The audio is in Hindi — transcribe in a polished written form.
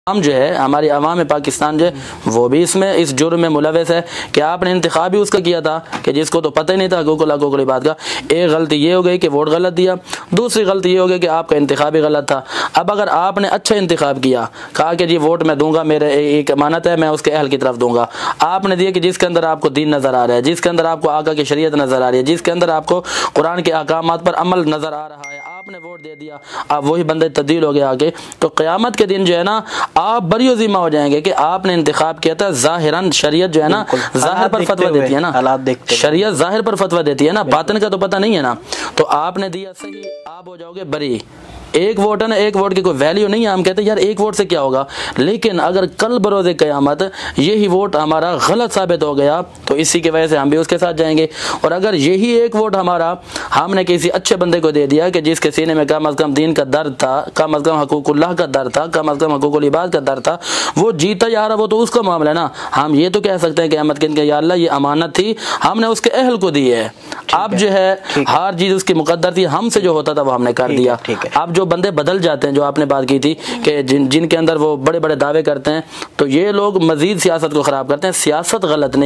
हम जो है हमारी अवाम पाकिस्तान जो है वो भी इसमें इस जुर्म में मुलविस है कि आपने इंतखाब भी उसका किया था कि जिसको तो पता ही नहीं था हकूक़ुल बात का। एक गलती ये हो गई कि वोट गलत दिया, दूसरी गलती ये हो गई कि आपका इंतखाब भी गलत था। अब अगर आपने अच्छा इंतखाब किया, कहा कि जी वोट मैं दूंगा, मेरे एक अमानत है, मैं उसके अहल की तरफ दूंगा, आपने दिया कि जिसके अंदर आपको दीन नज़र आ रहा है, जिसके अंदर आपको आका की शरीयत नज़र आ रही है, जिसके अंदर आपको कुरान के अहकामात पर अमल नज़र आ रहा है, आपने वोट दे दिया, आप वही बंदे तब्दील हो गए आगे, तो क़यामत के दिन जो है ना आप बरी ज़िम्मा हो जाएंगे कि आपने इंतखाब किया था। ज़ाहिरन शरीयत जो है ना ज़ाहिर पर फतवा देती है ना, शरीयत ज़ाहिर पर फतवा देती है ना, बातिन का तो पता नहीं है ना। तो आपने दिया सही, आप हो जाओगे बरी। एक वोट है ना, एक वोट की कोई वैल्यू नहीं है। हम कहते हैं यार एक वोट से क्या होगा, लेकिन अगर कल बरोज़े क़यामत यही वोट हमारा गलत साबित हो गया तो इसी की वजह से हम भी उसके साथ जाएंगे। और अगर यही एक वोट हमारा हमने किसी अच्छे बंदे को दे दिया कि जिसके सीने में कम अज़ कम दीन का दर्द था, कम अज़ कम हकूक़ुल्लाह का दर्द था, कम अज़ कम हकूक़ुल इबाद का दर्द था, वो जीता जा रहा, वो तो उसका मामला है ना। हम ये तो कह सकते हैं क़यामत के दिन या अल्लाह ये अमानत थी, हमने उसके अहल को दी है, अब जो है हर चीज़ उसकी मुकद्दर थी, हमसे जो होता था वो हमने कर दिया। अब जो बंदे बदल जाते हैं, जो आपने बात की थी कि जिनके अंदर वो बड़े बड़े दावे करते हैं, तो ये लोग मजीद सियासत को ख़राब करते हैं। सियासत गलत नहीं।